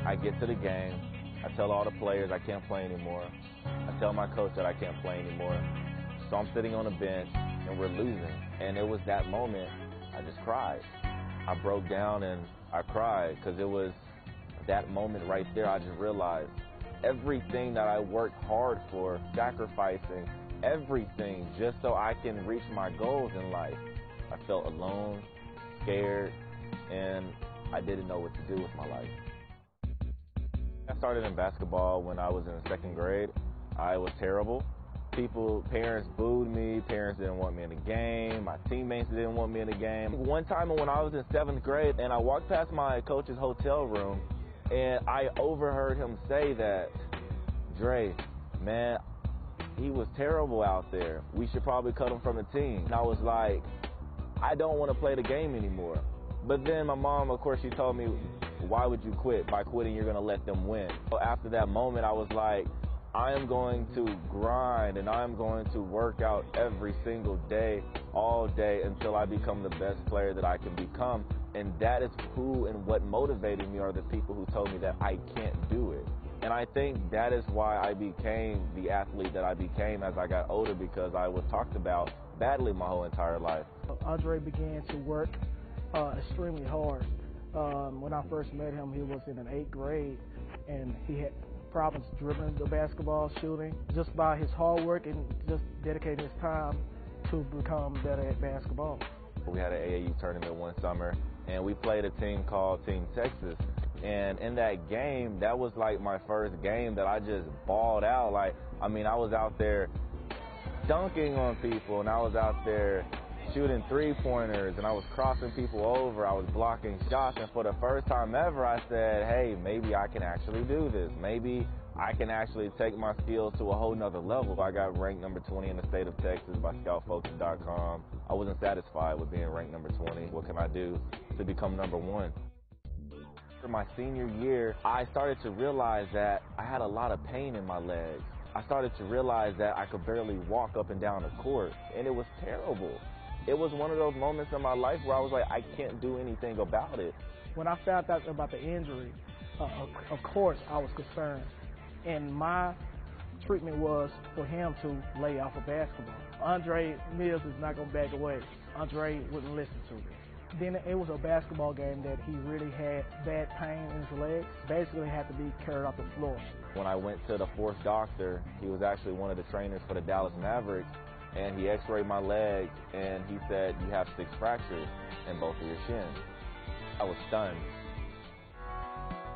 I get to the game. I tell all the players I can't play anymore. I tell my coach that I can't play anymore. So I'm sitting on the bench, and we're losing. And it was that moment I just cried. I broke down and I cried because it was that moment right there. I just realized everything that I worked hard for, sacrificing everything just so I can reach my goals in life. I felt alone, scared, and I didn't know what to do with my life. I started in basketball when I was in the 2nd grade. I was terrible. Parents booed me, parents didn't want me in the game, my teammates didn't want me in the game. One time when I was in 7th grade and I walked past my coach's hotel room and I overheard him say that, "Dre, man, he was terrible out there. We should probably cut him from the team." And I was like, I don't want to play the game anymore. But then my mom, of course, she told me, why would you quit? By quitting, you're going to let them win. So after that moment, I was like, I am going to grind and I am going to work out every single day, all day, until I become the best player that I can become. And that is who and what motivated me are the people who told me that I can't do it. And I think that is why I became the athlete that I became as I got older, because I was talked about badly my whole entire life. Andre began to work extremely hard. When I first met him, he was in an 8th grade, and he had problems dribbling the basketball, shooting. Just by his hard work and just dedicating his time to become better at basketball. We had an AAU tournament one summer, and we played a team called Team Texas. And in that game, that was like my first game that I just balled out. I was out there dunking on people, and I was out there shooting 3-pointers, and I was crossing people over. I was blocking shots, and for the first time ever, I said, hey, maybe I can actually do this. Maybe I can actually take my skills to a whole nother level. I got ranked number 20 in the state of Texas by scoutfocus.com. I wasn't satisfied with being ranked number 20. What can I do to become number 1? For my senior year, I started to realize that I had a lot of pain in my legs. I started to realize that I could barely walk up and down the court, and it was terrible. It was one of those moments in my life where I was like, I can't do anything about it. When I found out about the injury, of course I was concerned. And my treatment was for him to lay off of basketball. Andre Mills is not going to back away. Andre wouldn't listen to me. Then it was a basketball game that he really had bad pain in his legs. Basically had to be carried off the floor. When I went to the 4th doctor, he was actually one of the trainers for the Dallas Mavericks, and he x-rayed my legs, and he said, you have 6 fractures in both of your shins. I was stunned.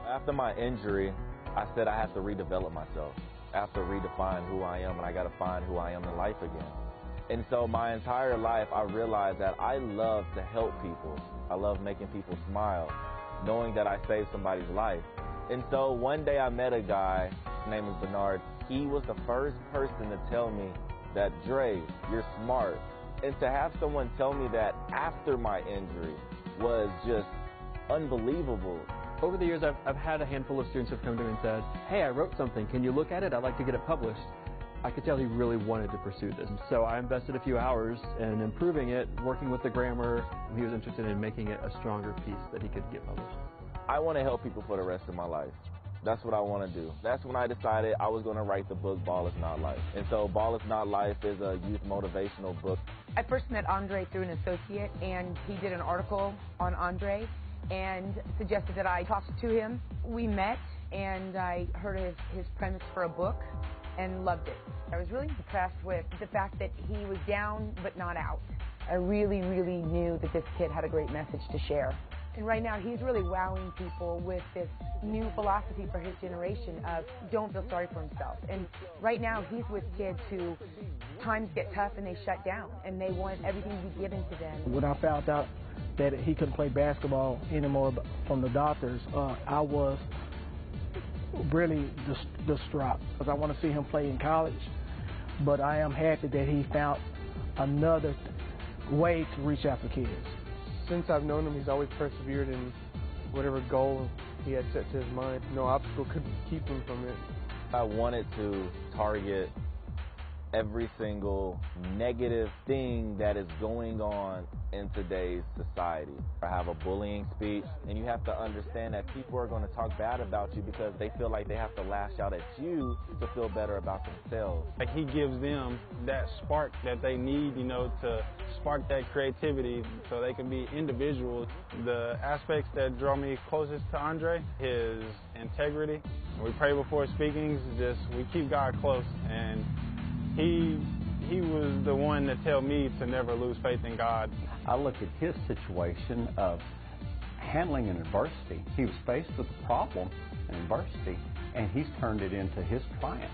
After my injury, I said I have to redevelop myself. I have to redefine who I am, and I got to find who I am in life again. And so my entire life, I realized that I love to help people. I love making people smile, knowing that I saved somebody's life. And so one day I met a guy, his name is Bernard. He was the first person to tell me that, Dre, you're smart. And to have someone tell me that after my injury was just unbelievable. Over the years, I've had a handful of students who have come to me and said, hey, I wrote something. Can you look at it? I'd like to get it published. I could tell he really wanted to pursue this. So I invested a few hours in improving it, working with the grammar. He was interested in making it a stronger piece that he could get published. I want to help people for the rest of my life. That's what I want to do. That's when I decided I was going to write the book, Ball is Not Life. And so Ball is Not Life is a youth motivational book. I first met Andre through an associate, and he did an article on Andre and suggested that I talk to him. We met, and I heard his premise for a book and loved it. I was really impressed with the fact that he was down but not out. I really, really knew that this kid had a great message to share. And right now, he's really wowing people with this new philosophy for his generation of don't feel sorry for himself. And right now, he's with kids who times get tough and they shut down, and they want everything to be given to them. When I found out that he couldn't play basketball anymore from the doctors, I was really distraught because I want to see him play in college. But I am happy that he found another way to reach out to kids. Since I've known him, he's always persevered in whatever goal he had set to his mind. No obstacle could keep him from it. I wanted to target every single negative thing that is going on in today's society. I have a bullying speech, and you have to understand that people are going to talk bad about you because they feel like they have to lash out at you to feel better about themselves. Like, he gives them that spark that they need, you know, to spark that creativity so they can be individuals. The aspects that draw me closest to Andre, his integrity. We pray before speaking, we keep God close, and he was the one to tell me to never lose faith in God. I look at his situation of handling an adversity. He was faced with a problem, an adversity, and he's turned it into his triumph.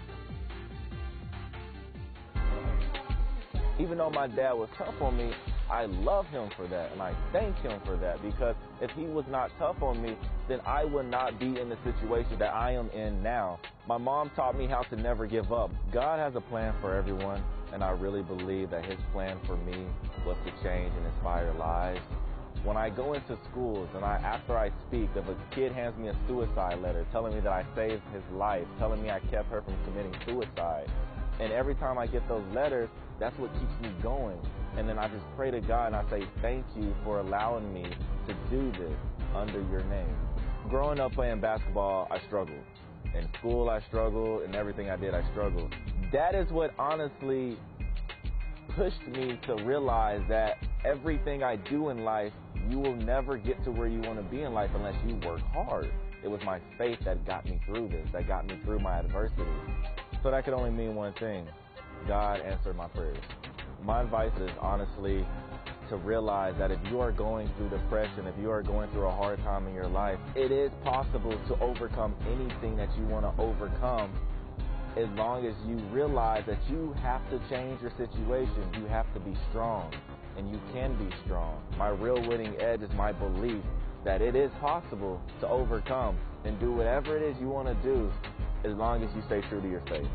Even though my dad was tough on me, I love him for that, and I thank him for that, because if he was not tough on me, then I would not be in the situation that I am in now. My mom taught me how to never give up. God has a plan for everyone, and I really believe that his plan for me was to change and inspire lives. When I go into schools and after I speak, if a kid hands me a suicide letter telling me that I saved his life, telling me I kept her from committing suicide, and every time I get those letters, that's what keeps me going. And then I just pray to God and I say, thank you for allowing me to do this under your name. Growing up playing basketball, I struggled. In school, I struggled. In everything I did, I struggled. That is what honestly pushed me to realize that everything I do in life, you will never get to where you want to be in life unless you work hard. It was my faith that got me through this, that got me through my adversity. So that could only mean one thing. God answered my prayers. My advice is honestly to realize that if you are going through depression, if you are going through a hard time in your life, it is possible to overcome anything that you want to overcome, as long as you realize that you have to change your situation. You have to be strong, and you can be strong. My real winning edge is my belief that it is possible to overcome and do whatever it is you want to do, as long as you stay true to your faith.